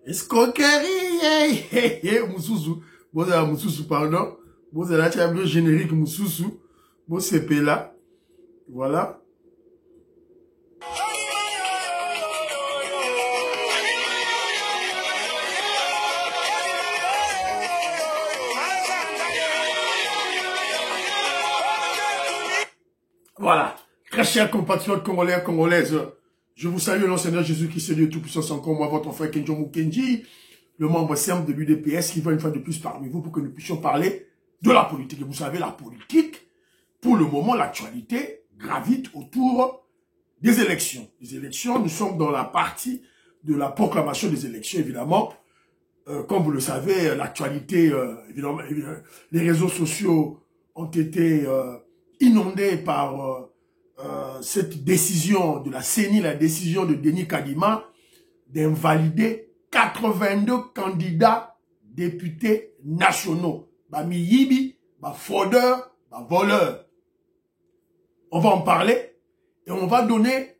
Escroquerie, Moussoussou. Vous avez Moussoussou, pardon. Vous avez un générique Moussoussou. Vous c'est là. Voilà. Voilà. Très chers compatriotes congolais et congolaises, je vous salue au nom du Seigneur Jésus-Christ, Dieu Tout-Puissant, encore moi, votre frère Kenjo Mukenji, le membre simple de l'UDPS qui va une fois de plus parmi vous pour que nous puissions parler de la politique. Et vous savez, la politique, pour le moment, l'actualité gravite autour des élections. Les élections, nous sommes dans la partie de la proclamation des élections, évidemment. Comme vous le savez, l'actualité, évidemment, les réseaux sociaux ont été inondés par cette décision de la CENI, la décision de Denis Kadima, d'invalider 82 candidats députés nationaux. Bami Yibi, fraudeurs, voleurs. On va en parler et on va donner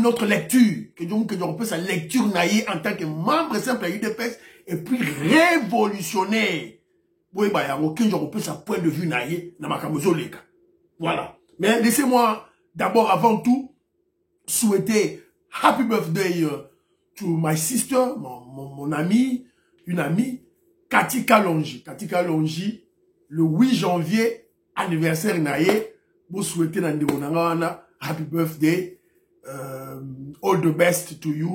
notre lecture, que on peut sa lecture naïe en tant que membre simple de l'UDPS et puis révolutionnaire. Oui, on peut sa point de vue naïe dans ma camozoléka. Voilà. Mais laissez-moi d'abord, avant tout, souhaiter happy birthday to my sister, mon amie, une amie, Cathy Kalonji. Cathy Kalonji, le 8 janvier, anniversaire naïe. Vous souhaitez happy birthday, all the best to you,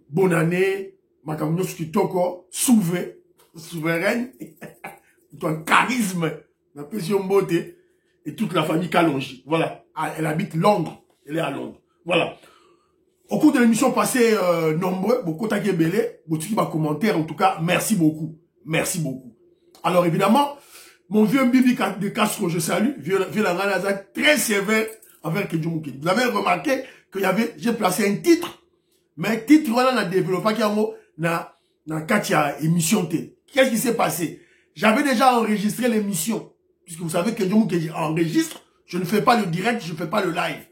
bonne année, Makamounos Kitoko, souveraine, ton charisme, la pression beauté, et toute la famille Kalonji. Voilà, elle habite Londres, elle est à Londres. Voilà. Au cours de l'émission passée, nombreux, beaucoup de commentaires, en tout cas, merci beaucoup. Merci beaucoup. Alors évidemment, mon vieux Bibi de Castro, je salue, vieux Langanaza, très sévère envers Kedjoumouki. Vous avez remarqué que j'ai placé un titre, mais le titre, voilà, on a développé na Katia émission T. Qu'est-ce qui s'est passé? J'avais déjà enregistré l'émission, puisque vous savez que Kedjoumouki enregistre, je ne fais pas le direct, je ne fais pas le live.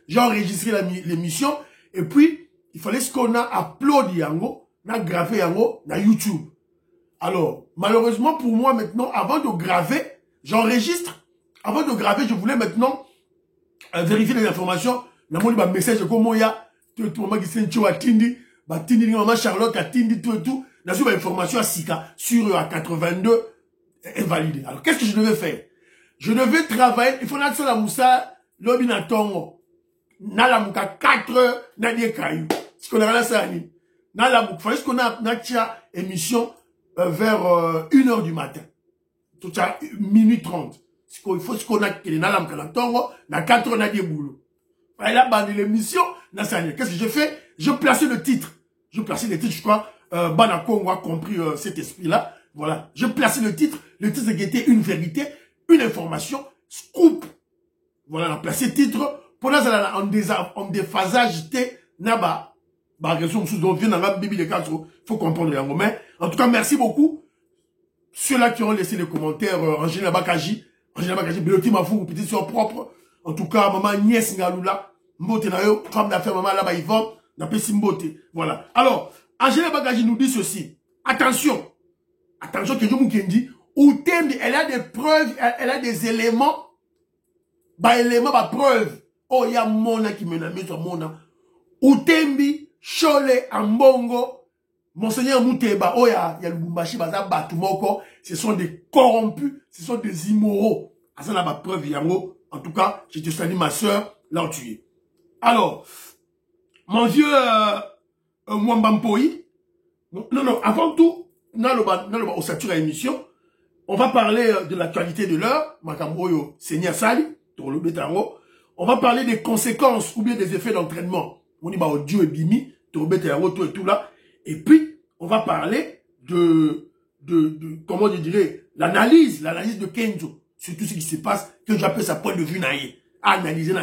J'ai enregistré l'émission, et puis, il fallait ce qu'on a uploadé yango, na gravé yango, na YouTube. Alors, malheureusement pour moi maintenant, avant de graver, j'enregistre. Avant de graver, je voulais maintenant vérifier les informations. N'a pas de message comme il y a tout le monde qui s'est dit Tindi, Tindi, maman Charlotte, Tindi, tout et tout. N'a pas d'informations à Sika sur à 82 invalidé. Alors, qu'est-ce que je devais faire? Je devais travailler. Il faut que la moussa, l'obi na tongo, na la mouka 4 heures, na die caillou. Ce qu'on a là, ça na la mouka. Fallait qu'on a tia émission vers 1h du matin. Tout à minuit 30. Il faut ce qu'on a qu'il na la mouka tongo, na 4 heures, na die boulot. Et là, bas de l'émission, na ça. Qu'est-ce que je fais? Je plaçais le titre. Je plaçais le titre, je crois, Banako a compris cet esprit-là. Voilà. Je plaçais le titre qui était une vérité, une information, scoop. Voilà, on a placé le titre. Pour là, en déphasage, naba. Raison, donc, vient dans la Bible de 4, faut comprendre les mais en tout cas, merci beaucoup. Ceux-là qui ont laissé les commentaires, Angela Bakaji, Beloti Mafou, petite soeur propre. En tout cas, maman Niès Ngaloula, Mbote Nayo, femme d'affaires, maman là-bas, Yvonne, n'a pas si Mbote. Voilà. Alors, Angela Bakaji nous dit ceci. Attention. Attention, que je vous dis, Outembi, elle a des preuves, elle a des éléments, preuves. Oh, il y a Mona qui me l'a mis sur Mona. Outembi, Chole, Ambongo, Monseigneur Mouteba, oh, il y a le Bumbashi, Baza, Batumoko, ce sont des corrompus, ce sont des immoraux. Ah, ça n'a pas preuve, Yango. En tout cas, je te salue, ma soeur, là où tu es. Alors, mon vieux, Mwambampoï, non, avant tout, au satura émission, on va parler de l'actualité de l'heure, Makamboyo, Seigneur Sali, Toro Betango. On va parler des conséquences ou bien des effets d'entraînement. On dit, audio et bimi, Toro Betango, tout et tout là. Et puis, on va parler de comment je dirais, l'analyse de Kenzo, sur tout ce qui se passe, que j'appelle sa point de vue naïe. Analyser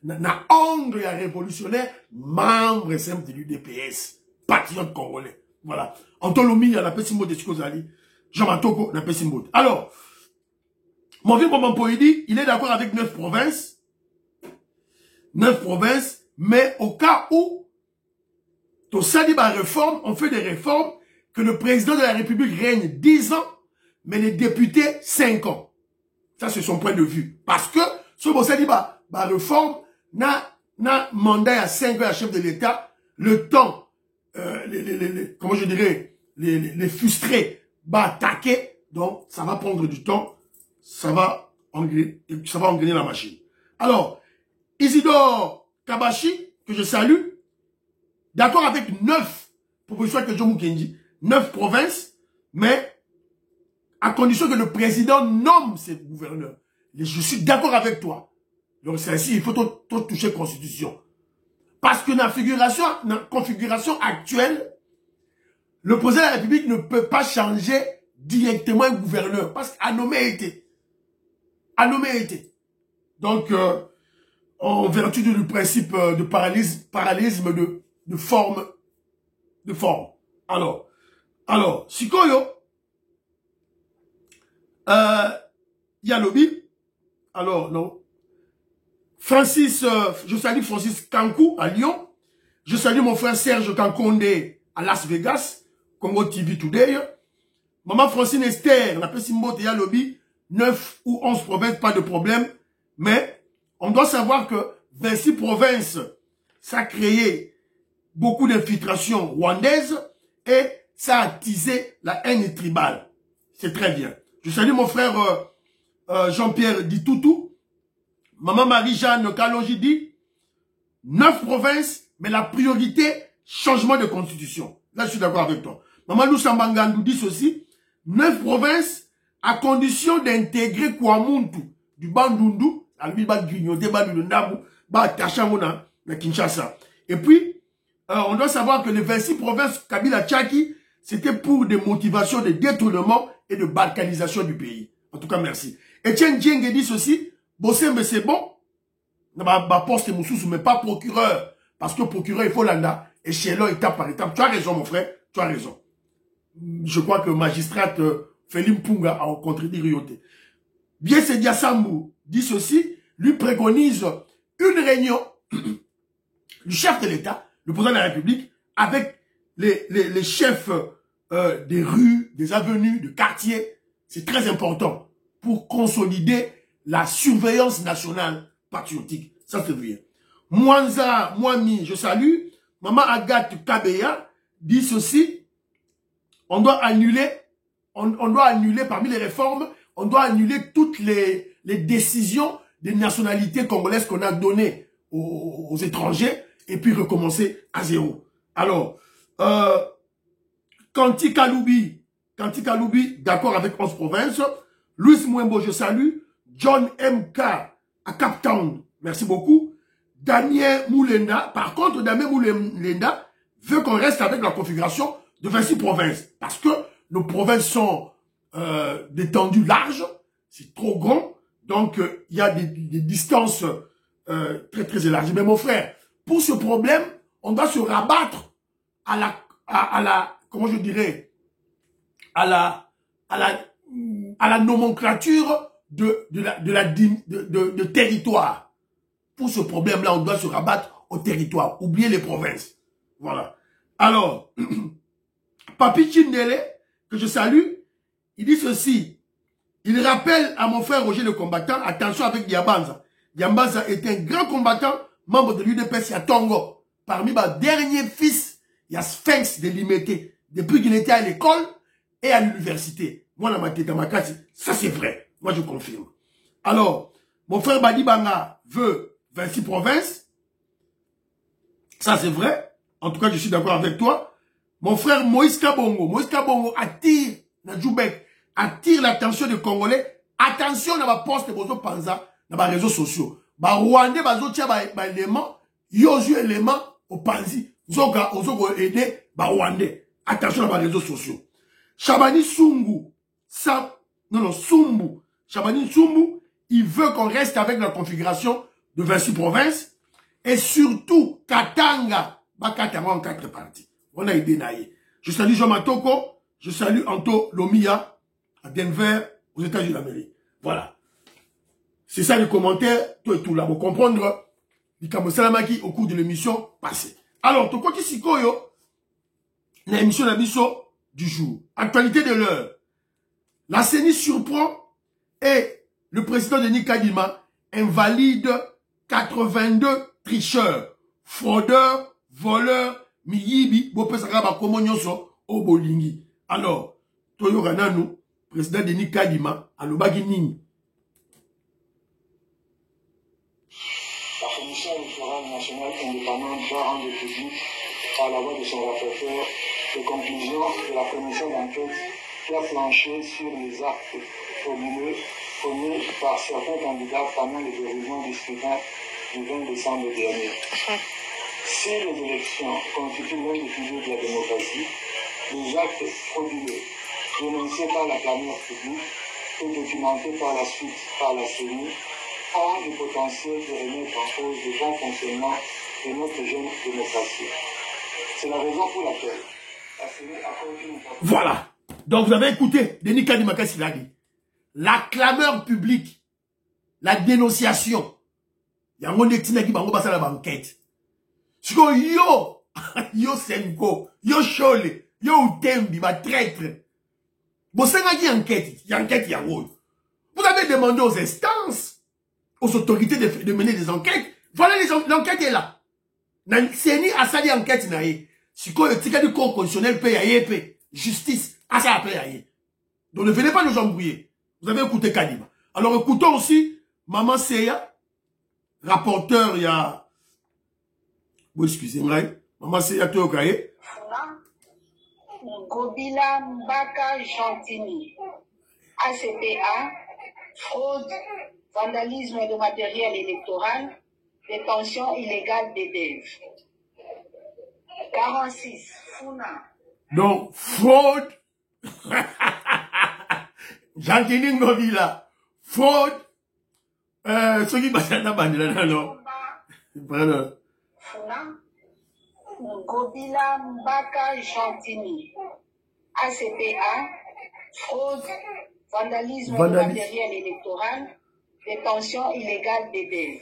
na angle révolutionnaire, membre simple de l'UDPS, patriote congolais. Voilà. Antolomi, il y a la Pessimbo de Chikozali. Jean Matoko, la Pessimbo. Alors, mon vieux Maman Poïdi, il est d'accord avec 9 provinces. 9 provinces, mais au cas où Tout ça dit, réforme, on fait des réformes que le président de la République règne 10 ans, mais les députés 5 ans. Ça, c'est son point de vue. Parce que, ce que ça dit, réforme, n'a mandat à 5 ans à chef de l'État, le temps, comment je dirais, les frustrés, attaquer, donc ça va prendre du temps, ça va engrainer la machine. Alors, Isidore Kabashi, que je salue, d'accord avec 9 propositions que Jomo Kendi, 9 provinces, mais à condition que le président nomme ses gouverneurs. Je suis d'accord avec toi. Donc c'est ainsi, il faut toucher la Constitution. Parce que dans la configuration actuelle, le président de la République ne peut pas changer directement un gouverneur. Parce qu'à nommer été. À nommer été. Donc, en vertu du principe de parallélisme de forme. Alors, Sikoyo, Yalobi, alors, non. Francis, je salue Francis Kankou à Lyon. Je salue mon frère Serge Kankonde à Las Vegas, Congo TV Today. Maman Francine Esther, la Pessimbote Yalobi, 9 ou 11 provinces, pas de problème. Mais, on doit savoir que 26 provinces, ça a créé beaucoup d'infiltrations rwandaises et ça a attisé la haine tribale. C'est très bien. Je salue mon frère Jean-Pierre Ditoutou. Maman Marie-Jeanne Kalonji dit 9 provinces, mais la priorité, changement de constitution. Là, je suis d'accord avec toi. Maman Loussambangandou dit ceci, 9 provinces à condition d'intégrer Kouamuntu du Bandundu, à lui, grignoter, na Kinshasa. Et puis, on doit savoir que les 26 provinces Kabila Tchaki, c'était pour des motivations de détournement et de balkanisation du pays. En tout cas, merci. Etienne Djenge dit ceci, Bossé, mais c'est bon. Ma poste est moussous, mais pas procureur. Parce que procureur, il faut l'anda. Échelon, étape par étape. Tu as raison, mon frère. Tu as raison. Je crois que magistrat Félim Punga a contredit Rioté. Bien Sedia Sambou dit ceci, lui préconise une réunion du chef de l'État, le président de la République, avec les chefs des rues, des avenues, de quartiers. C'est très important pour consolider la surveillance nationale patriotique. Ça c'est bien. Mwanza, Mwami, je salue. Maman Agathe Kabeya dit ceci. On doit annuler parmi les réformes, on doit annuler toutes les décisions des nationalités congolaises qu'on a données aux étrangers et puis recommencer à zéro. Alors, Kanti Kaloubi, d'accord avec 11 provinces. Louis Mouembo, je salue. John MK à Cap Town, merci beaucoup. Daniel Moulenda, par contre, Daniel Moulenda veut qu'on reste avec la configuration de 26 provinces. Parce que nos provinces sont d'étendue large, c'est trop grand, donc il y a des distances très très élargies. Mais mon frère, pour ce problème, on doit se rabattre à la comment je dirais, à la nomenclature de territoire. Pour ce problème-là, on doit se rabattre au territoire. Oubliez les provinces. Voilà. Alors, Papi Chindele, que je salue, il dit ceci. Il rappelle à mon frère Roger le combattant, attention avec Diabanza. Diabanza est un grand combattant, membre de l'UDPS à Tongo. Parmi mes derniers fils, il y a Sphinx de Limité. Depuis qu'il était à l'école et à l'université. Moi, dans ma tête, dans ma classe, ça c'est vrai. Moi, je confirme. Alors, mon frère Badi Banga veut 26 provinces. Ça, c'est vrai. En tout cas, je suis d'accord avec toi. Mon frère Moïse Kabongo attire, attire l'attention des Congolais. Attention, dans ma poste de Bozo Panza, dans les réseaux sociaux. Bah, Rwandais, bah, Zotia, bah, élément, Yosu élément, au Panzi, Zoga, Ozogo aider, bah, Rwandais. Attention dans les réseaux sociaux. Chabani Sumbu, Sumbu. Chabani Sumbu, il veut qu'on reste avec la configuration de 26 provinces et surtout Katanga, Bakatanga en 4 parties. On a été naïe. Je salue Jean Matoko, je salue Anto Lomia à Denver, aux États-Unis d'Amérique. Voilà. C'est ça les commentaires, tout et tout là, pour comprendre du Salamaki au cours de l'émission passée. Alors, Toko Sikoyo, l'émission d'Abisso du jour. Actualité de l'heure. La CENI surprend et le président Denis Kadima invalide 82 tricheurs, fraudeurs, voleurs, miyibi, bopesaka komo nyonso o bolingi. Alors, Toyo Rananu, président Denis Kadima, alobaki nini? La Commission électorale nationale indépendante va rendre public par la voix de son rapporteur les conclusions de la commission d'enquête qui a planché sur les actes frauduleux commis par certains candidats pendant les événements du scrutin du 20 décembre dernier. Si les élections constituent l'un des piliers de la démocratie, les actes frauduleux dénoncés par la clameur publique et documentés par la suite par la CENI ont le potentiel de remettre en cause le bon fonctionnement de notre jeune démocratie. C'est la raison pour laquelle la CENI accorde une importance. Voilà. Donc vous avez écouté Denis Kadima Kassilagi. La clameur publique, la dénonciation. Il y a un monde qui va faire la banquette. Si yo, yo Senko, yo Chole, yo Utembi, ma traître. Bon, c'est enquête. Il y a enquête, il y a rôle. Vous avez demandé aux instances, aux autorités de mener des enquêtes. Voilà, l'enquête est là. CENI a sali enquête naïe. Si quoi, le ticket du corps constitutionnel paye à yépé. Justice, à ça appelé à yé. Donc ne venez pas nous embrouiller. Vous avez écouté Kadima. Alors écoutons aussi Maman Seya, rapporteur, il y a... Bon, excusez-moi. Maman Seya Toyokaye. Gobila Mbaka Gentini, ACPA, fraude, vandalisme de matériel électoral, détention illégale des DEV. 46, Funa. Donc, fraude, Gentini Gobila, fraude, ce qui passe à la bande là, non? Pardon. Funa, Gobila Mbaka Gentini, ACPA, fraude, vandalisme de matériel électoral, détention illégale des DEV.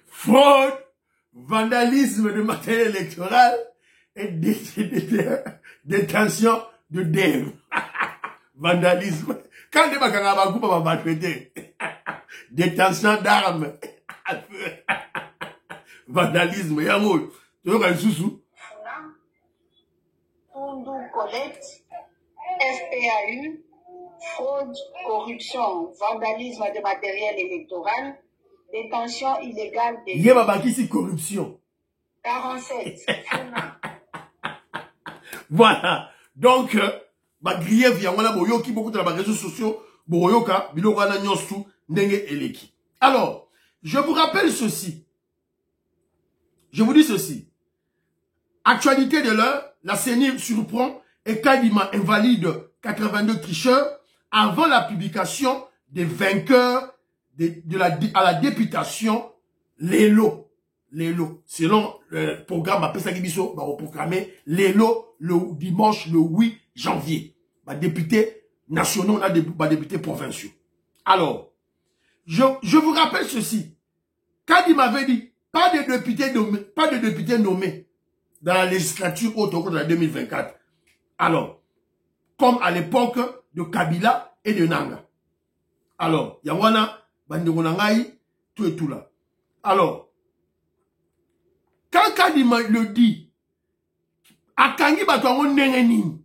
Fraude, vandalisme de matériel électoral et détention de DEV. Vandalisme. Quand les Bakangaba coupe à ma détention d'armes. Vandalisme. Yamoul. Tu vois un sous-sous. Pundu collecte, FPAU, fraude, corruption, vandalisme de matériel électoral, détention illégale des... Il y a ici corruption. 47. Voilà. Donc, ma grief, il y a un boyo qui beaucoup de les réseaux sociaux, boyoka, bilokana nyosu, nenge eleki. Alors, je vous rappelle ceci. Je vous dis ceci. Actualité de l'heure, la CENI surprend et Kadima invalide 82 tricheurs avant la publication des vainqueurs à la députation, les lots. Les lots. Selon le programme Apesa Gibiso, on va programmer les lots le dimanche le 8 janvier. Les députés nationaux, on a des députés provinciaux. Alors, je vous rappelle ceci. Kadima avait dit, pas de députés nommés dans la législature au cours de la 2024. Alors, comme à l'époque de Kabila et de Nanga. Alors, Yawana, Banderonangaï, tout et tout là. Alors, quand Kadima le dit, Akangi Batouangon Nengenin,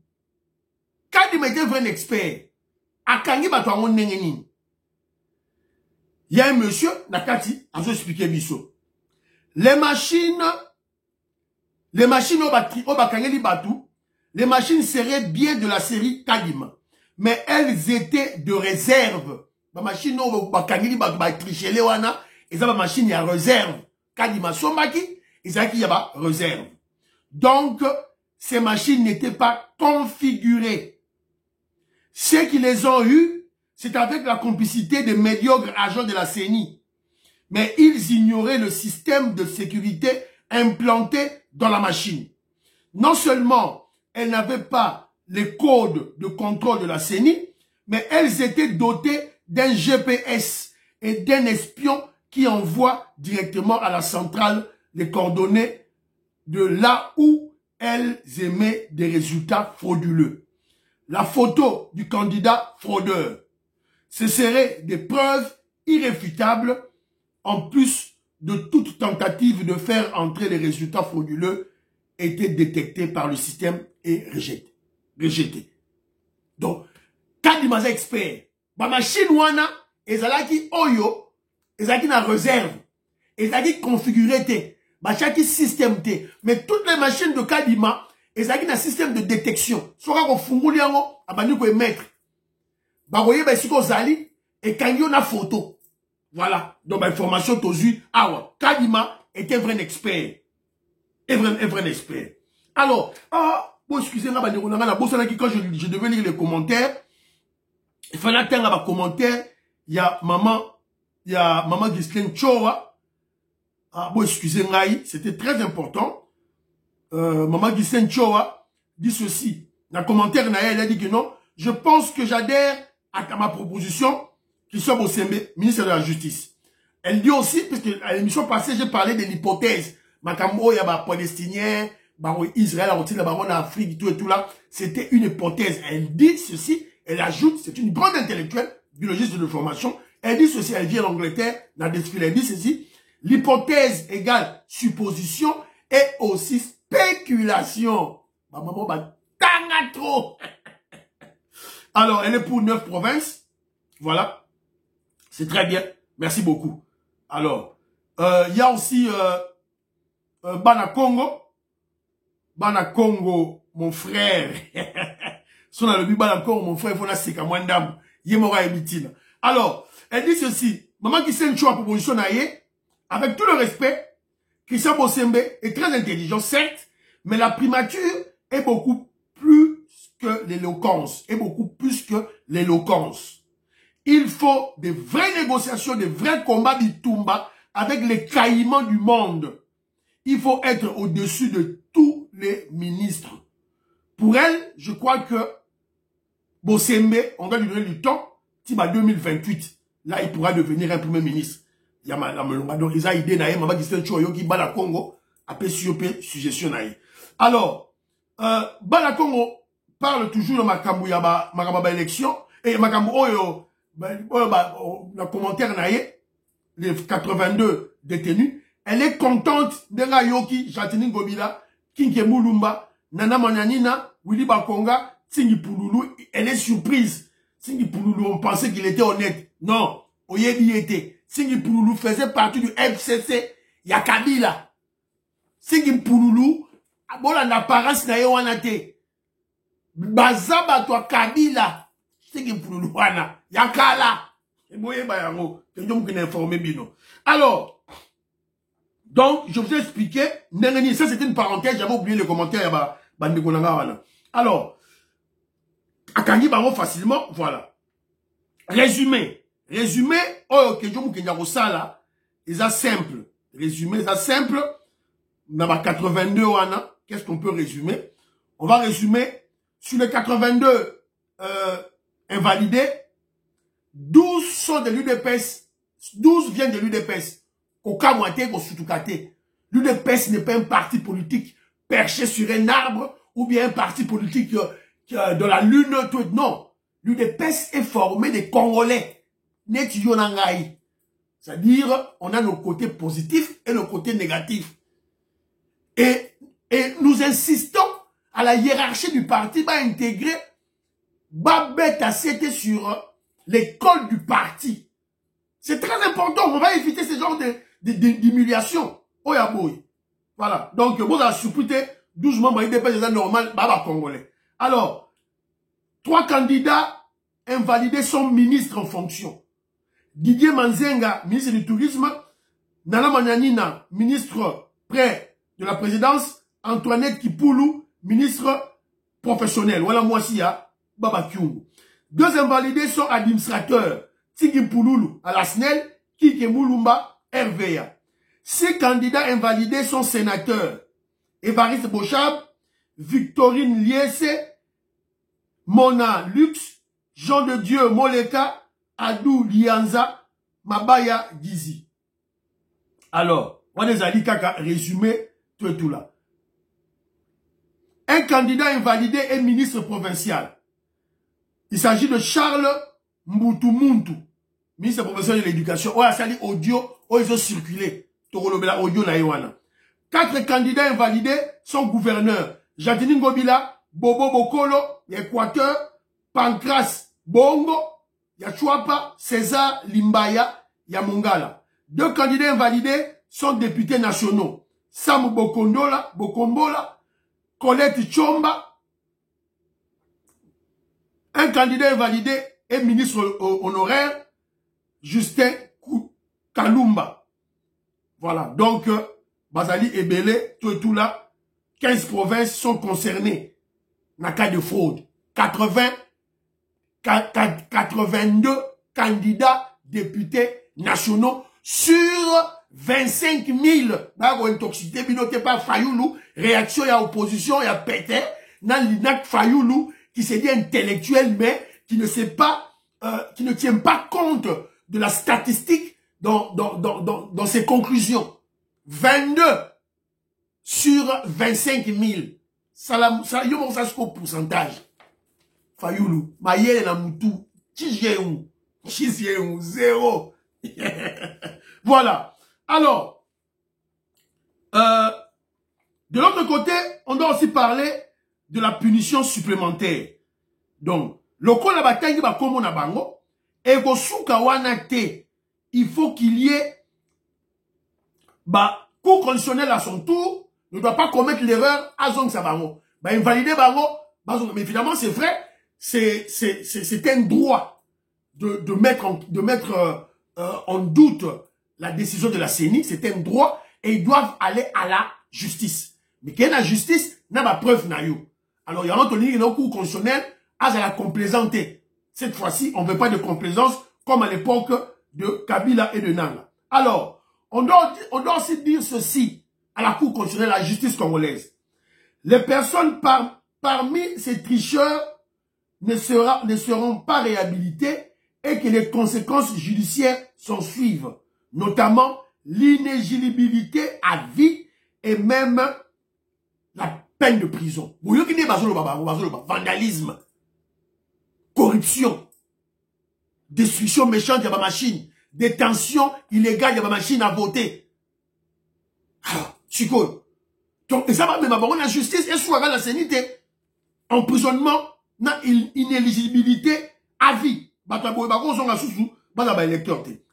Kadima était un expert. Akangi Batouangon Nengenin. Il y a un monsieur, Nakati, a expliqué Bisso. Les machines au Bakangeli Batou, les machines seraient bien de la série Kadima. Mais elles étaient de réserve. Les machines au Bakangeli Batou, tricher les wana, et ça, la machine, il y a réserve. Kadima Sombaki, et ça, il y a réserve. Donc, ces machines n'étaient pas configurées. Ceux qui les ont eues, c'est avec la complicité des médiocres agents de la CENI. Mais ils ignoraient le système de sécurité implanté dans la machine. Non seulement elles n'avaient pas les codes de contrôle de la CENI, mais elles étaient dotées d'un GPS et d'un espion qui envoie directement à la centrale les coordonnées de là où elles émettent des résultats frauduleux. La photo du candidat fraudeur. Ce serait des preuves irréfutables en plus de toute tentative de faire entrer les résultats frauduleux étaient détectés par le système et rejetés. Donc, Kadima expert, ma machine wana, ezalaki oyo, ezalaki na réserve, ezalaki configuré te, bachaki système te, mais toutes les machines de Kadima, ezalaki na système de détection. Soka ko funguli yango, abandi ko émettre. Bagoye ba siko zali, et kangi na photo. Voilà. Donc, information tozui, awa, Kadima était un vrai expert. Un vrai expert. Alors, bon, excusez-moi, quand je devais lire les commentaires, il fallait attendre les commentaires, il y a maman Ghislaine Choa. Bon, excusez-moi, c'était très important. Maman Ghislaine Choa dit ceci. Dans le commentaire, elle a dit que non, je pense que j'adhère à ma proposition, qui soit Bosembe, ministre de la Justice. Elle dit aussi, parce que à l'émission passée, j'ai parlé de l'hypothèse. Makambo, il y a des Palestiniens, Israël, en Afrique, tout et tout là. C'était une hypothèse. Elle dit ceci, elle ajoute, c'est une grande intellectuelle, biologiste de formation. Elle dit ceci, elle vient d'Angleterre, dans des desfilé, elle dit ceci. L'hypothèse égale supposition et aussi spéculation. Maman, tanga trop. Alors, elle est pour 9 provinces. Voilà. C'est très bien. Merci beaucoup. Alors, il y a aussi Bana Congo, mon frère. Son a le but Bana Congo, mon frère, il faut la seka mwandam. Yemora ebitina. Alors, elle dit ceci. Maman qui s'est une proposition naïe, avec tout le respect, Christian Bosembe est très intelligent, certes, mais la primature est beaucoup plus que l'éloquence. Il faut des vraies négociations, des vrais combats d'Itumba avec les caïmans du monde. Il faut être au-dessus de tous les ministres. Pour elle, je crois que Bosembe, on doit lui donner du temps, Tiba 2028. Là, il pourra devenir un premier ministre. Il y a donc les idées naïe, maman qui s'est choyo qui bat la Congo, après suggestion naïe. Alors, Bala Congo parle toujours de Makambu Yaba, Makamba élection, et Makambu Oyo, le commentaire naïe, les 82 détenus, elle est contente de Rayoki, Jatini Gobila, Kinke Mulumba, Nana Manyanina, Willy Bakonga, Singi Pouloulou, elle est surprise. Singi Pouloulou, on pensait qu'il était honnête. Non, Oyebi était. Singi Pouloulou faisait partie du FCC, Yakabila. Singi Pouloulou, bon, l'apparence n'a pas été. Bazaba, toi, Kabila. Singi Pouloulou, Yakala. Alors, donc, je vous ai expliqué, ça c'était une parenthèse, j'avais oublié le commentaire, alors, Akangi Bango facilement, voilà. Résumé, oh, que je vous sala, c'est simple. Résumé, c'est simple. Dans ma 82 wana, qu'est-ce qu'on peut résumer? On va résumer, sur les 82 invalidés, 12 sont de l'UDPS, 12 viennent de l'UDPS. L'UDPS n'est pas un parti politique perché sur un arbre ou bien un parti politique dans la lune. Non. L'UDPS est formé des Congolais. C'est-à-dire, on a nos côtés positifs et nos côtés négatifs. Et nous insistons à la hiérarchie du parti, intégrer Babette c'était sur l'école du parti. C'est très important. On va éviter ce genre d'humiliation. Oh ya boy. Voilà. Donc, vous avez supporté 12 membres IDPS normal, baba congolais. Alors, 3 candidats invalidés sont ministres en fonction. Didier Manzenga, ministre du Tourisme. Nana Manyanina, ministre près de la présidence. Antoinette Kipoulou, ministre professionnel. Voilà moi si ya, baba Kyungu. 2 invalidés sont administrateurs. Tigi Pouloulou à la SNEL, Kike Moulumba, RVA. 6 candidats invalidés sont sénateurs. Évariste Bochab, Victorine Liesse, Mona Lux, Jean de Dieu Moleka, Adou Lianza, Mabaya Gizi. Alors, on les a dit qu'à résumer tout et tout là. Un candidat invalidé est ministre provincial. Il s'agit de Charles Mbutumuntu, ministre provincial de l'éducation. Oh, ça dit audio, oh, ils ont circulé. Audio na Iwana. 4 candidats invalidés sont gouverneurs. Jatini Ngobila, Bobo Bokolo, Équateur, Pancras Bongo, Yachuapa, César Limbaya, Yamongala. 2 candidats invalidés sont députés nationaux. Sam Bokombola, Colette Chomba. Un candidat invalidé est ministre honoraire, Justin Kalumba. Voilà, donc, Bazali et Belé, tout là, 15 provinces sont concernées dans le cas de fraude. 82 candidats députés nationaux sur 25 000. Bah, intoxité, binoté par Fayoulou, réaction, il y a opposition, il y a pété, dans l'INAC Fayoulou, qui s'est dit intellectuel, mais qui ne sait pas, qui ne tient pas compte de la statistique dans ses conclusions. 22 sur 25 000. Ça y a un pourcentage. Fayoulou, Mayele na Moutou, Chizyeou, 0. Voilà. Alors, de l'autre côté, on doit aussi parler de la punition supplémentaire. Donc, le coup la bataille va comme on a bango, et gosuka wanate, il faut qu'il y ait, cour conditionnelle à son tour, ne doit pas commettre l'erreur à Zong Sabango. Invalider bango, mais évidemment, c'est vrai, c'est un droit de mettre en doute la décision de la CENI, c'est un droit, et ils doivent aller à la justice. Mais qu'il y ait la justice, n'a pas preuve na yo. Alors, il y a un cours constitutionnel à la complaisanté. Cette fois-ci, on ne veut pas de complaisance comme à l'époque de Kabila et de Nanga. Alors, on doit aussi dire ceci à la Cour constitutionnelle, à la justice congolaise. Les personnes parmi ces tricheurs ne seront pas réhabilitées et que les conséquences judiciaires s'en suivent, notamment l'inéligibilité à vie et même la peine de prison. Vandalisme, corruption, destruction méchante de la machine, détention illégale de la machine à voter. Ah, chico. Donc, et ça va même avoir la justice et soit la sénité. Emprisonnement, inéligibilité à vie.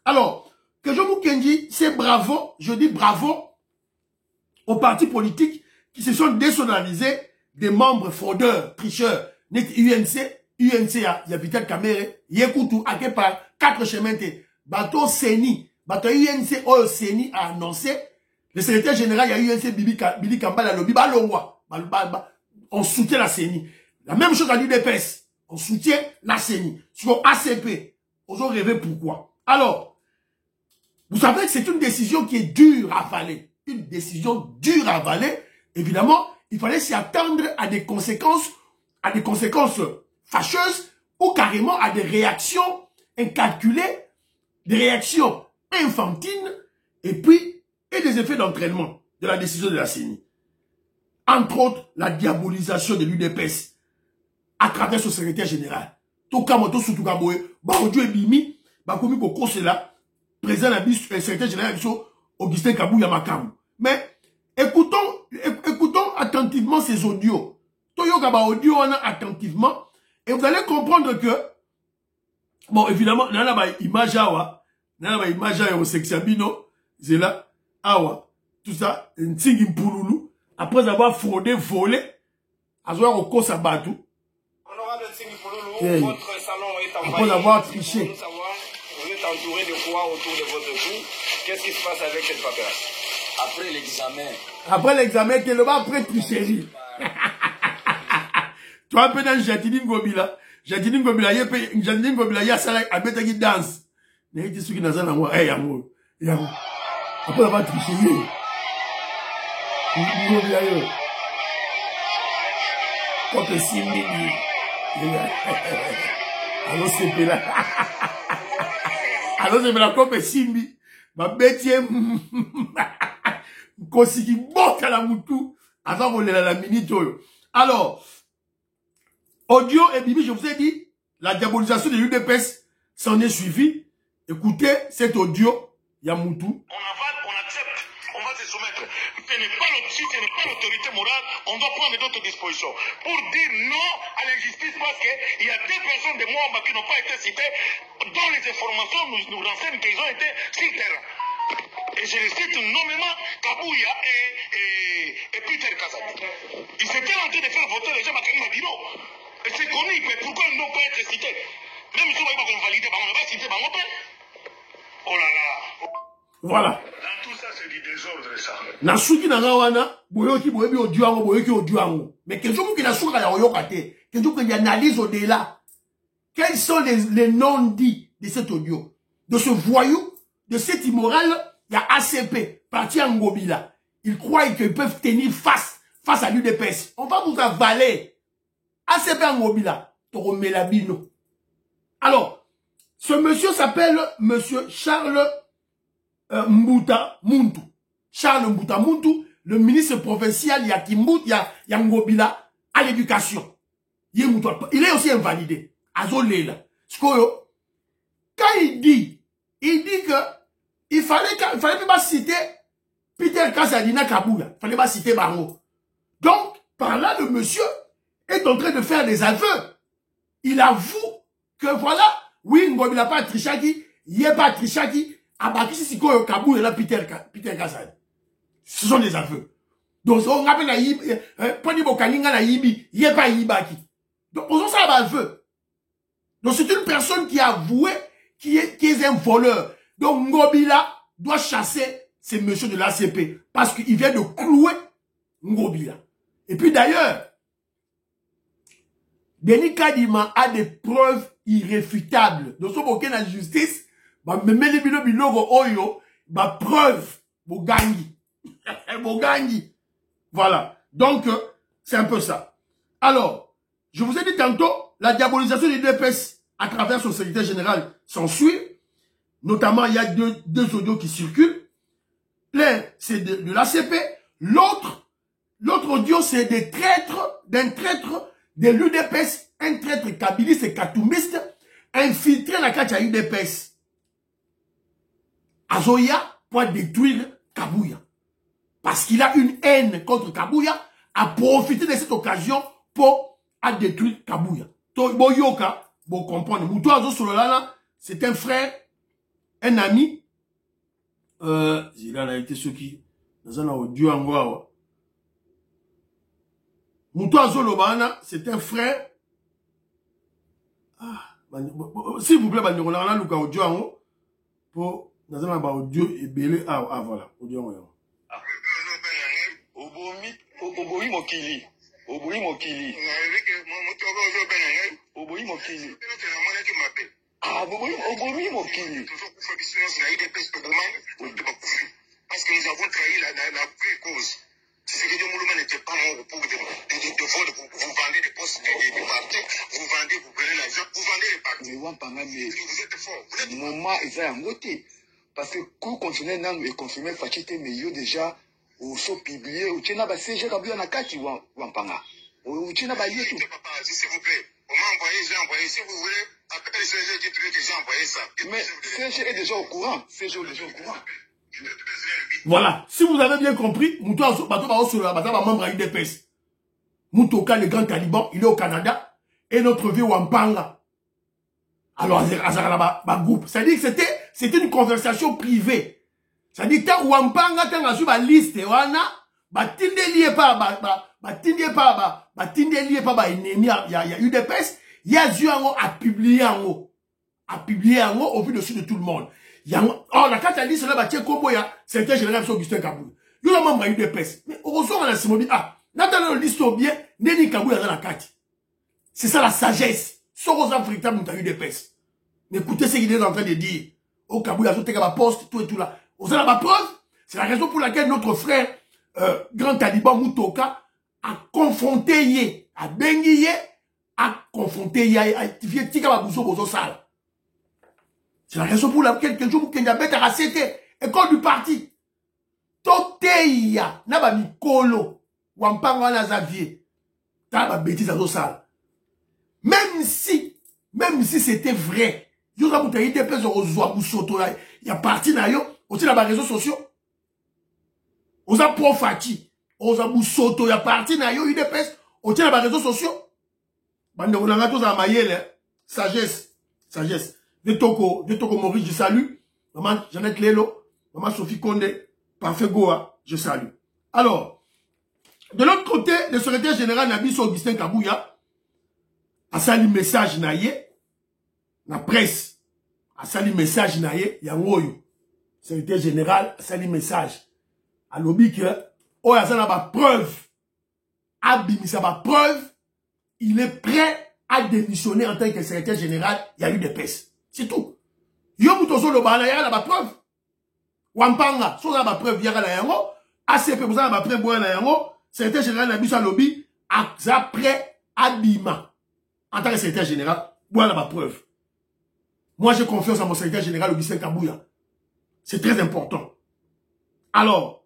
Alors, que je vous dis, c'est bravo, je dis bravo aux partis politiques qui se sont désolidarisés des membres fraudeurs, tricheurs, net UNC, il y a Vital Kamere, Yekutu, à quelque part, 4 chemins, bateau CENI, bateau UNC, CENI a annoncé, le secrétaire général, il y a UNC, Billy Kambala, le Biba Longwa, on soutient la CENI. La même chose à l'UDPS, on soutient la CENI. Sur ACP, on a rêvé pourquoi. Alors, vous savez que c'est une décision qui est dure à avaler. Une décision dure à avaler. Évidemment, il fallait s'y attendre à des conséquences fâcheuses ou carrément à des réactions incalculées, des réactions infantines et des effets d'entraînement de la décision de la CENI. Entre autres, la diabolisation de l'UDPS à travers son secrétaire général. Tokamoto Soutukaboe, Baodio et Bimi, Bakomi Koko Sela, président de la secrétaire général Augustin Kabou Yamakamu. Mais écoutons attentivement ces audios. Toyoka ba audio attentivement et vous allez comprendre que bon évidemment nana ba image awa au sexabino zela awa tout ça ntingi mpululu après avoir fraudé volé azwa ko sabatu honorable Ntingi Mpululu, votre salon est envahi. Après avoir triché. Vous êtes entouré de quoi autour de votre cou? Qu'est-ce qui se passe avec cette paperasse? Après l'examen, tu es le après tricherie. Tu as un peu dans Jatini Ngobila. Jatini Ngobila, il y a ça à mettre qui danse. Il y a des gens qui n'ont pas moi. Hey, amour. Après avoir triché. Ngobila, comme Simbi. Alors c'est là. Alors c'est là comme Simbi. Ma bêtise. Kosiki boka la moutou. Avant qu'on la minute. Alors, audio et Bibi, je vous ai dit, la diabolisation de l'UDPS s'en est suivie. Écoutez cet audio, Yamoutou. On avale, on accepte, on va se soumettre. Ce n'est pas l'autorité morale, on doit prendre d'autres dispositions pour dire non à l'injustice parce qu'il y a des personnes de Mwamba qui n'ont pas été citées, dont les informations nous renseignent qu'ils ont été sur le terrain. Et je les cite nommément Kabouya et Peter Kazadi. Ils étaient en train de faire voter les gens à Karim Adino. Et c'est connu, mais pourquoi ils n'ont pas été cités? Même si on va valider, on va citer Bangope. Oh là là. Voilà. Dans tout ça, c'est du désordre, ça. Nasuki Nagawana, Boyoki Boyebi Oduango, Boyoki Oduango. Mais quelque chose qui n'a pas à Oyokate, quelque chose qui analyse au-delà. Quels sont les non-dits de cet audio? De ce voyou, de cet immoral, il y a ACP, parti en Ngobila. Ils croient qu'ils peuvent tenir face à l'UDPS. On va vous avaler. ACP en Ngobila, Toromelabino. Alors, ce monsieur s'appelle monsieur Charles Mbuta Muntu. Charles Mbuta Muntu, le ministre provincial Ngobila à l'éducation. Il est aussi invalidé. Azolela. Quand il dit que il fallait pas citer Peter Kasadina Kabouya. Il fallait pas citer Bango. Donc, par là, le monsieur est en train de faire des aveux. Il avoue que voilà, oui, Ngobila pas Trichaki, il n'y a pas Trichaki, Abakisi Sikoyo Kabouya là Peter Kasadi. Ce sont des aveux. Donc, on rappelle la Yibi, Pony Bokalinga la Yibi, il n'y a pas Yibaki. Donc, on ça un aveu. Donc, c'est une personne qui a avoué qui est un voleur. Donc, Ngobila doit chasser ces messieurs de l'ACP parce qu'il vient de clouer Ngobila. Et puis d'ailleurs, Denis Kadima a des preuves irréfutables. Donc, si on la justice, preuve, Bogangi. Voilà. Donc, c'est un peu ça. Alors, je vous ai dit tantôt, la diabolisation des DPS à travers son secrétaire général s'ensuit. Notamment, il y a deux audios qui circulent. L'un, c'est de l'ACP. L'autre audio, c'est d'un traître de l'UDPS, un traître kabiliste et katoumiste, infiltré la carte à l'UDPS. Azoya pour détruire Kabouya. Parce qu'il a une haine contre Kabouya, a profité de cette occasion pour détruire Kabouya. Boyoka, vous comprenez. Moutou Azo Sololana, c'est un frère, un ami. Il a été ceux qui, dans un audio en Goa. Moutou Azo Lobana, c'est un frère. S'il vous plaît, on a un audio en haut. Pour, dans un audio et belé. Ah, voilà. Audio en haut. Oboyi Mokili. Oboyi Mokili. Oboyi Mokili. Ah, Oboyi Mokili. Parce que nous avons trahi la vraie cause. C'est que Moulouman n'était pas mort pour de vol. Vous vendez des postes de partis, vous vendez, vous prenez l'argent, vous vendez les partis. Vous êtes fort. Moment, ils ont voté. Parce que cours constitutionnel n'a pas confirmé Fachité, mais il y a déjà au saut publié, au Tchena CG Kabouya Nakati Wampanga. Au Tchena Baye tout. S'il vous plaît, on m'a envoyé, j'ai envoyé. Si vous voulez, après le CG, dites que j'ai envoyé ça. Mais CG est déjà au courant. CG est déjà au courant. Voilà. Si vous avez bien compris, Moutou membre à UDPS. Moutoka, le grand taliban, il est au Canada. Et notre vieux Wampanga. Alors, groupe. C'est-à-dire que c'était une conversation privée. C'est-à-dire que Wampanga, tant sur la liste, il y a UDPS, il y a Zuango à publier en haut. Au vu dessus de tout le monde. Oh, la carte à liste, c'est le général Augustin Kabouya. Il y a un membre à UDPS. Mais heureusement, on a Simobi, Nathan le liste bien, Neni Kabouya dans la carte. C'est ça la sagesse. Soros Africains ont UDPS. Écoutez ce qu'il est en train de dire. Au Kabouya, je ma poste, tout et tout là. Vous avez ma preuve? C'est la raison pour laquelle notre frère, grand taliban Moutoka, a confronté Yé, a bengi Yé, a confronté Yé, a activé Tika Babouzo Bozo Sal. C'est la raison pour laquelle quelqu'un qui a bête à racheter, école du parti. Toteya, Naba Mikolo, Wampanga na Xavier. t'as ma bêtise à ça. Même si c'était vrai, il y a des personnes il y a parti na yo, aussi dans les réseaux sociaux. On a profati, on a moussoto, il y a parti na yo, il y a des personnes, aussi dans les réseaux sociaux. Bande on a tous à mailler, sagesse. De Toko Maurice, je salue. Maman Jeannette Lelo, maman Sophie Condé, Parfait Goa, je salue. Alors, de l'autre côté, le secrétaire général Nabiso Augustin Kabouya a sali message naïe, la presse a sali message naïe, yangoyo. Secrétaire général a sali message. A lobby que, oh, il y a ba preuve. Abimisa ba preuve, il est prêt à démissionner en tant que secrétaire général, il y a eu des pestes. C'est tout. Yo mutozo lo bana, il y a la preuve. Wampanga, so la preuve, il y a la yango. ACP, vous avez la preuve, il y a la yango. Secrétaire général Nabiso lobby, après Abima. En tant que secrétaire général, voilà ma preuve. Moi, j'ai confiance en mon secrétaire général Augustin Kabouya. C'est très important. Alors,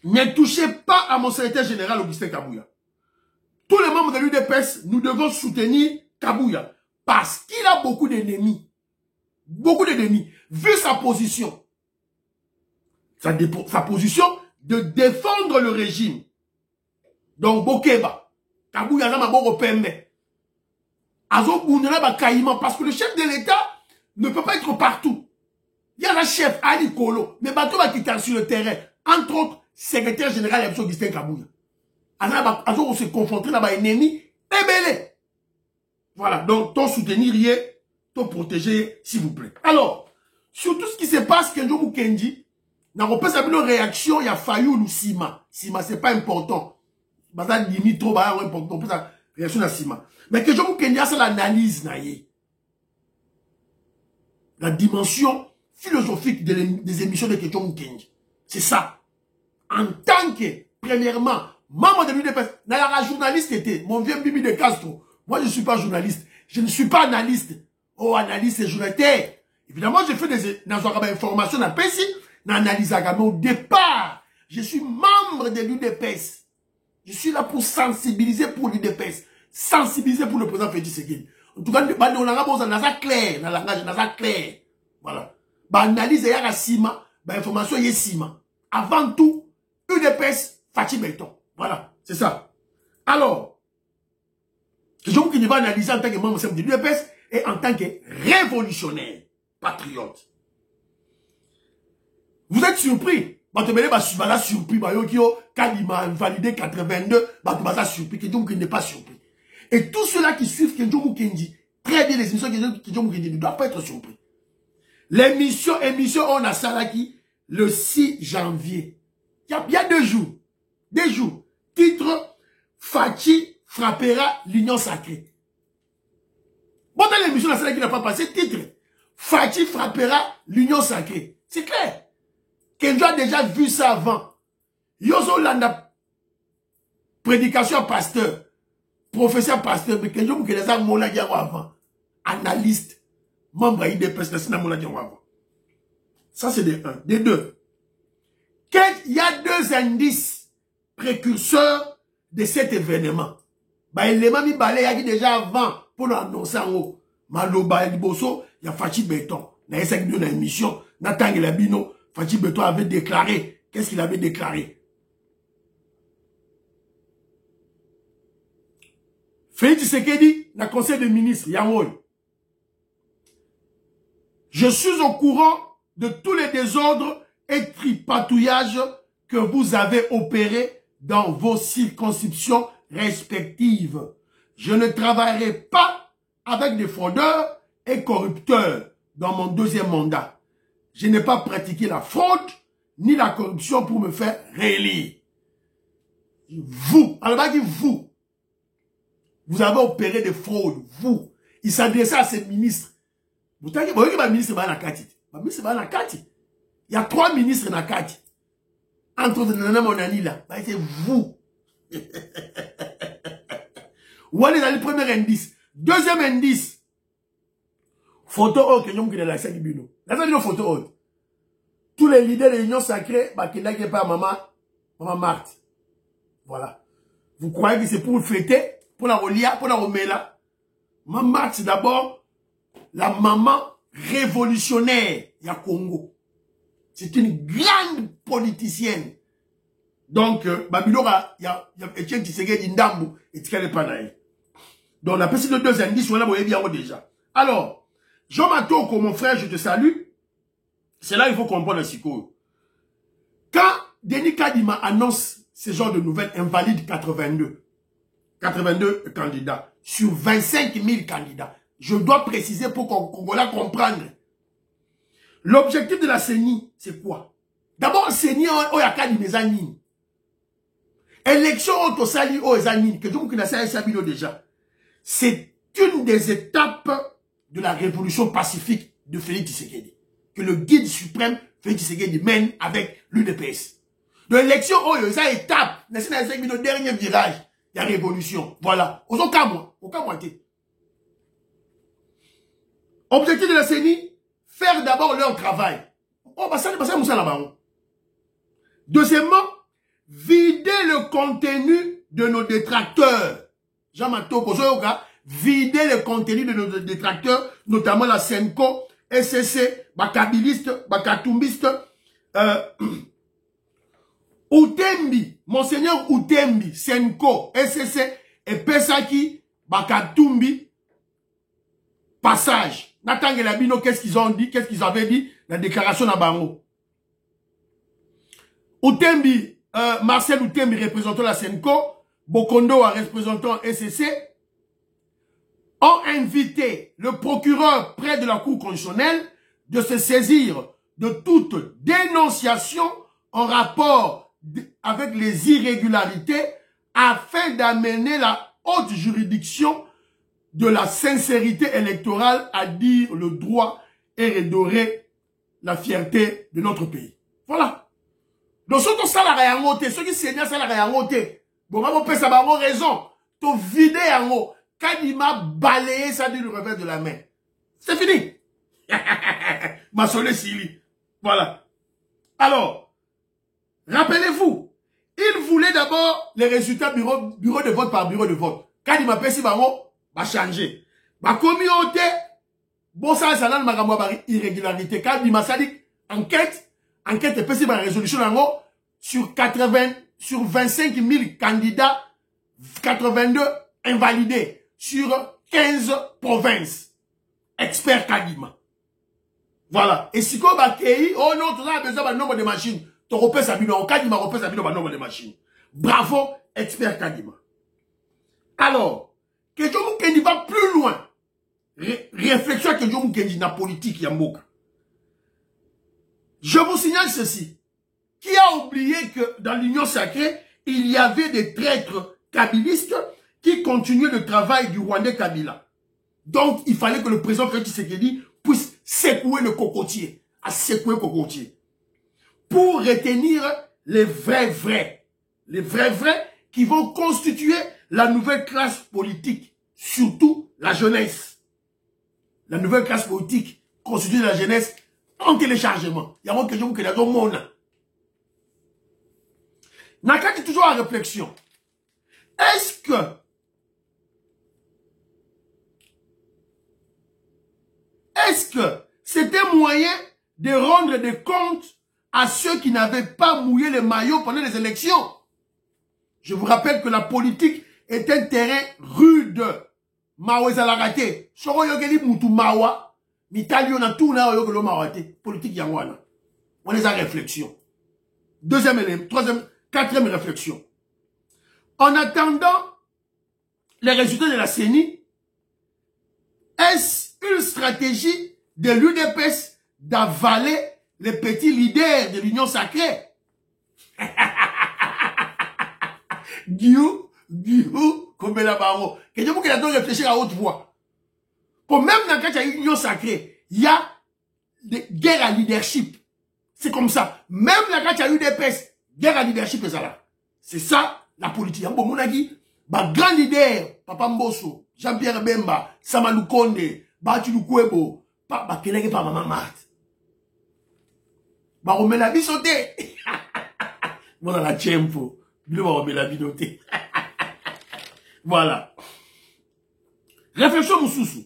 ne touchez pas à mon secrétaire général Augustin Kabouya. Tous les membres de l'UDPS, nous devons soutenir Kabouya. Parce qu'il a beaucoup d'ennemis. Beaucoup d'ennemis. Vu sa position. Sa position de défendre le régime. Donc, Bokeba. Kabouya n'a pas bon permet. Parce que le chef de l'État ne peut pas être partout. Il y a un chef, Ali Kolo, mais Bato va quitter sur le terrain. Entre autres, secrétaire général Augustin Kabouya. On se confronter là-bas à un ennemi, ébélé. Voilà, donc, ton soutenir, ton protéger, s'il vous plaît. Alors, sur tout ce qui se passe, Kenjo Mukendi, n'a pas sa réaction, il y a Fayou ou Sima. Sima, c'est pas important. Baza limite trop, on peut sa réaction à Sima. Mais Kenjo Mukendi, c'est l'analyse, la dimension philosophique des émissions de Kenjo Mukendi. C'est ça. En tant que, premièrement, membre de l'UDPS, la journaliste était, mon vieux Bibi de Castro. Moi, je ne suis pas journaliste. Je ne suis pas analyste. Oh, analyste et journaliste. Évidemment, j'ai fait des informations dans le PSI, dans l'analyse. Mais au départ, je suis membre de l'UDPS. Je suis là pour sensibiliser pour l'UDPS. Sensibiliser pour le président Félix Tshisekedi. En tout cas, on a clair, dans le langage, clair. Voilà. Analyse, il y a Sima, information, il y a Sima. Avant tout, UDPS, Fatih Béton. Voilà, c'est ça. Alors, je vous qui va analyser en tant que membre de l'UDPS et en tant que révolutionnaire, patriote. Vous êtes surpris. Batomele surpris. Quand il m'a validé 82, Batomele surpris. Kenjo Mukendi n'est pas surpris. Et tous ceux-là qui suivent Kenjo Mukendi, très bien les émissions Kenjo Mukendi, ne doivent pas être surpris. L'émission, on a ça là qui, le 6 janvier. Il y a 2 jours. 2 jours. Titre, Fatih frappera l'union sacrée. Bon, dans l'émission, la salle qui n'a pas passé, titre, Fatih frappera l'union sacrée. C'est clair. Kenjo a déjà vu ça avant. Yozo Landa, prédication à pasteur, professeur pasteur, mais Kenjo Mukendi a mola diango avant. Analyste, membre IDPS, na mola diango avant. Ça, c'est des 1. Des 2. Il y a 2 indices précurseurs de cet événement. L'élément mi balé a déjà avant pour l'annoncer en haut. Maloba Liboso, il y a Fatih Béton. Dans une émission, Nathan Labino, Fatih Béton avait déclaré. Qu'est-ce qu'il avait déclaré? Félix Tshisekedi, dans le conseil des ministres, Yamoy. Je suis au courant de tous les désordres et tripatouillages que vous avez opérés dans vos circonscriptions respectives. Je ne travaillerai pas avec des fraudeurs et corrupteurs dans mon 2e mandat. Je n'ai pas pratiqué la fraude ni la corruption pour me faire réélire. Vous, alors dit vous avez opéré des fraudes, vous. Il s'adressait à ces ministres. Vous savez que le ministre va la Kati. Il y a 3 ministres dans la Kati. Entre autres, Nana Monani là, c'est vous. Voilà le premier indice. 2e indice. Photo haute, que nous avons la salle Bino. La salle photo haute. Tous les leaders de l'Union sacrée, qui n'ont pas maman Marthe. Voilà. Vous croyez que c'est pour fêter, pour la relia, pour la remela? Maman, c'est d'abord la maman révolutionnaire du Congo. C'est une grande politicienne. Donc, Babilora, il y a Etienne Tshisekedi Ndambo et Tikale Panaï. Donc, on a passé de 2 indices, on a bien déjà. Alors, Jean Matoko, mon frère, je te salue. C'est là qu'il faut comprendre un psycho. Quand Denis Kadima annonce ce genre de nouvelles, invalide 82 candidats sur 25 000 candidats. Je dois préciser pour qu'on Congolais comprendre. L'objectif de la CENI, c'est quoi? D'abord, CENI, on y a qu'à dire élection autosali aux Zanine, que donc déjà. C'est une des étapes de la révolution pacifique de Félix Tshisekedi. Que le guide suprême Félix Tshisekedi mène avec l'UDPS. De l'élection, ça étape, c'est le dernier virage, il y a révolution. Voilà. Aucun mois. Objectif de la CENI, faire d'abord leur travail. Oh, bah ça, là-bas. Deuxièmement, vider le contenu de nos détracteurs. Jean-Mato, vider le contenu de nos détracteurs, notamment la Senko, SCC, Bakabiliste, Bakatumbiste, Outembi, Monseigneur Outembi, Senko, SCC, et Pesaki, Bakatumbi, passage. Natang Labino, qu'est-ce qu'ils ont dit, qu'est-ce qu'ils avaient dit, la déclaration à Bango. Outembi, Marcel Outembi représentant la Senko, Bokondo représentant SCC, ont invité le procureur près de la Cour constitutionnelle de se saisir de toute dénonciation en rapport avec les irrégularités afin d'amener la haute juridiction de la sincérité électorale à dire le droit et redorer la fierté de notre pays. Voilà. Donc, ceux qui sont salariés en haut, ceux qui sont salariés en haut, bon, on peut savoir raison. Tu vider en haut. Quand il m'a balayé ça du revers de la main. C'est fini. Ma soleil Sili. Voilà. Alors, rappelez-vous, il voulait d'abord les résultats bureau de vote par bureau de vote. Quand il m'a fait si baron, va changer. Ma communauté, bon ça, ça n'a pas irrégularité. Quand il m'a dit, enquête est passée par résolution en haut, sur 25 000 candidats, 82 invalidés. Sur 15 provinces. Expert Kadima. Voilà. Et si on va oh non, tu as besoin d'un nombre de machines. Tu repères sa bino. Kadima repère sa bino, un nombre de machines. Bravo, expert Kadima. Alors, que je vous va plus loin. Réflexion que je vous dis dans la politique, Yamboka. Je vous signale ceci. Qui a oublié que dans l'Union sacrée, il y avait des traîtres kabylistes qui continuait le travail du Rwandais Kabila. Donc, il fallait que le président Félix Tshisekedi puisse secouer le cocotier, pour retenir les vrais qui vont constituer la nouvelle classe politique, surtout la jeunesse. La nouvelle classe politique constituée la jeunesse en téléchargement. Il y a une question que nous avons. Nakati toujours en réflexion. Est-ce que c'était moyen de rendre des comptes à ceux qui n'avaient pas mouillé les maillots pendant les élections? Je vous rappelle que la politique est un terrain rude. Mawa Zalarate. Soro yogeli mutu mawa. Mitali on a tout là yogelo mawate. Politique yangwana. On les a réflexion. Deuxième élément, quatrième réflexion. En attendant les résultats de la CENI, est-ce une stratégie de l'UDPS d'avaler les petits leaders de l'Union sacrée? Guillaume, comme la barreau. Que je vous réfléchir à haute voix. Pour même dans le cas de l'Union sacrée, il y a des guerres à leadership. C'est comme ça. Même dans le cas de l'UDPS, guerre à leadership, c'est ça la politique. Bon, mon ami, grand leader, Papa Mbosso, Jean-Pierre Bemba, Samalou Konde, Batu Lukwebo, Kelege pa Maman Mat. On la vie sauté. Moi, dans la tchempo. Bilo va la vie noté. Voilà. Réflexion Moussoussou.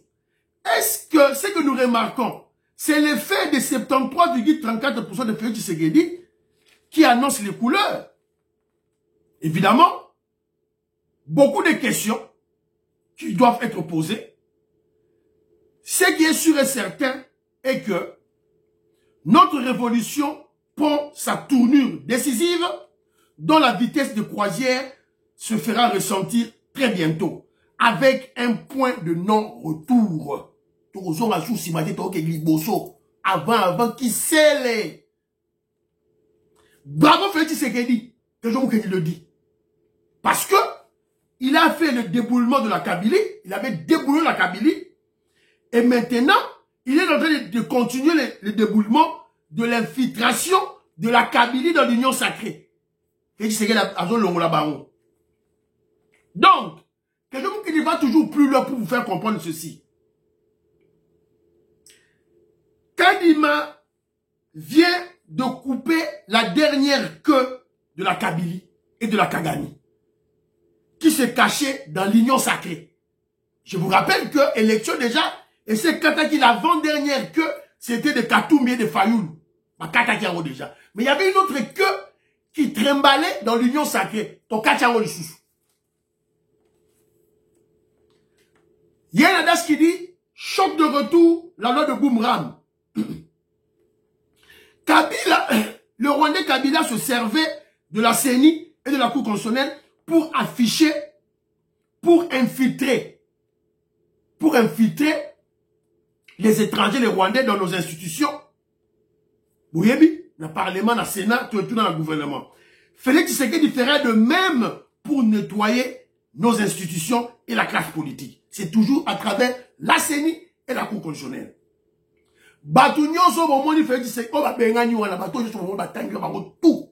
Est-ce que ce que nous remarquons, c'est l'effet de 73,34% de Félix Tshisekedi qui annonce les couleurs? Évidemment, beaucoup de questions qui doivent être posées. Ce qui est sûr et certain est que notre révolution prend sa tournure décisive dont la vitesse de croisière se fera ressentir très bientôt avec un point de non-retour. Avant qui scelle. Bravo Félix Tshisekedi, que je vous le dis. Parce que il a fait le déboulement de la Kabylie, il avait déboulé la Kabylie, et maintenant, il est en train de continuer le déboulement de l'infiltration de la Kabylie dans l'Union sacrée. Félix Tshisekedi a zone la baron. Donc, quelqu'un qui va toujours plus loin pour vous faire comprendre ceci. Kadima vient de couper la dernière queue de la Kabylie et de la Kagani, qui se cachait dans l'Union sacrée. Je vous rappelle que l'élection déjà, et c'est Kataki l'avant-dernière queue, c'était de Katoumbi et de Fayoulou. Kataki en haut déjà. Mais il y avait une autre queue qui trimbalait dans l'Union sacrée. Donc Kataki en haut le sous. Il y a un adage qui dit, choc de retour, la loi de Boumram. Kabila, le Rwandais Kabila se servait de la CENI et de la Cour constitutionnelle pour afficher, pour infiltrer les étrangers, les Rwandais dans nos institutions. Vous voyez, dans le Parlement, dans le Sénat, tout dans le gouvernement. Félix Tshisekedi ferait de même pour nettoyer nos institutions et la classe politique. C'est toujours à travers la CENI et la Cour constitutionnelle. Tout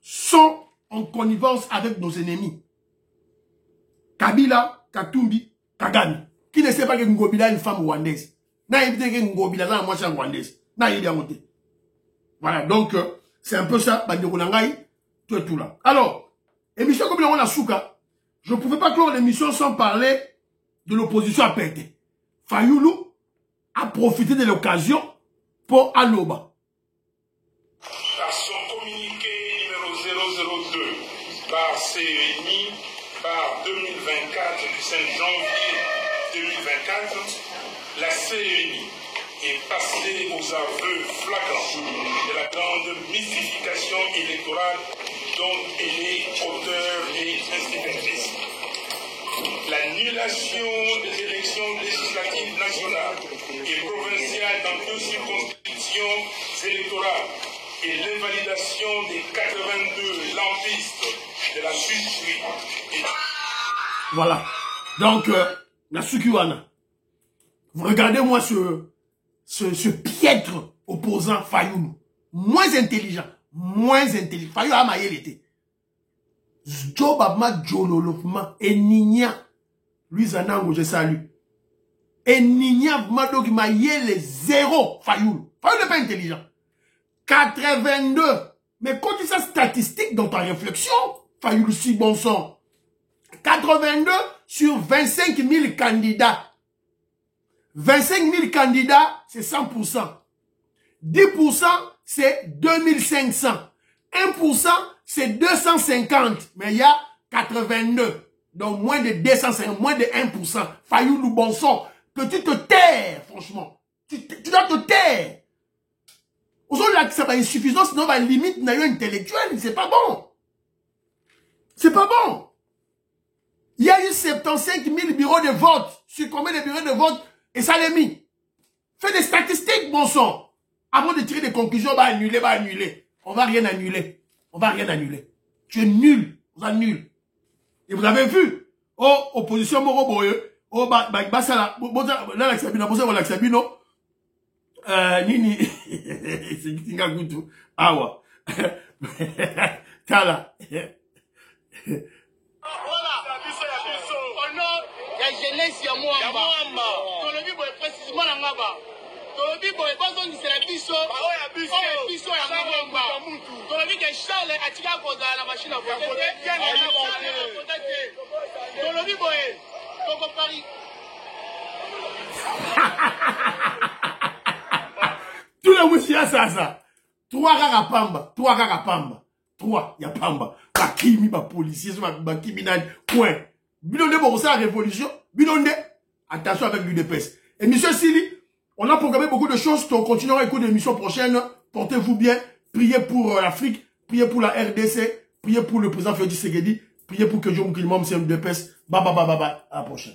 sont en connivence avec nos ennemis. Kabila, Katumbi, Kagame. Qui ne sait pas que Ngobila est une femme rwandaise. N'a évité que Ngobila est une moitié rwandaise. N'a évité monter. Voilà, donc, c'est un peu ça, tout là. Alors, émission comme la Souka, je ne pouvais pas clore l'émission sans parler de l'opposition à Pété. Fayoulou a profité de l'occasion pour Aloba. Par son communiqué numéro 002 par CENI par 2024 du 5 janvier 2024, la CENI est passée aux aveux flagrants de la grande mystification électorale dont elle est auteur et instigatrice. L'annulation des élections législatives nationales et provinciales dans 2 circonscriptions électorales et l'invalidation des 82 lampistes de la Suisse. Voilà. Donc, la Sukiwana. Vous regardez-moi ce piètre opposant Fayoulou. Moins intelligent. Fayoulou a maillé l'été. Job Abma Djololofma et Nigna. Lui Zanango, je salue. Et Nigna Mado qui maillé les zéros. Fayoulou. Fayoulou n'est pas intelligent. 82. Mais quand tu sais statistique dans ta réflexion, Fayoulou si bon sang. 82 sur 25 000 candidats. 25 000 candidats, c'est 100%. 10%, c'est 2500. 1%, c'est 250. Mais il y a 82. Donc moins de 250, moins de 1%. Fayoulou bon sang. Que tu te taires, franchement. Tu dois te taire. Aujourd'hui, là, ça va être insuffisant, sinon, va limite, intellectuelle. C'est pas bon. C'est pas bon. Il y a eu 75 000 bureaux de vote. Sur combien de bureaux de vote? Et ça l'est mis. Fais des statistiques, bon sang. Avant de tirer des conclusions, va annuler. On va rien annuler. Tu es nul. Vous êtes nul. Et vous avez vu. Oh, opposition Moroboye. Oh, Basala. Là, l'Axabino. Nini. C'est Kinga Goutou. Awa. Tala. jeunesse ya mwamba tolobi boye précisément na ngaba Tolobi boy, bonzo ni c'est la biso. Oh ya biso. Oh ya biso ya ngomba. Tolobi que Charles atika koza la machine à voter. Tolobi boy, Toko Paris. Tout le monde c'est ça. 3 kaka pamba, 3 kaka pamba. 3 ya pamba. Bakimi ba policiers, ba criminels point. Bilonde pour ça la révolution. Bilonde. Attention avec l'UDPS. Et monsieur Sili, on a programmé beaucoup de choses. On continuera à écouter l'émission prochaine. Portez-vous bien. Priez pour l'Afrique. Priez pour la RDC. Priez pour le président Félix Tshisekedi. Priez pour que Dieu nous guide, c'est l'UDPS. Bye bye bye bye bye. À la prochaine.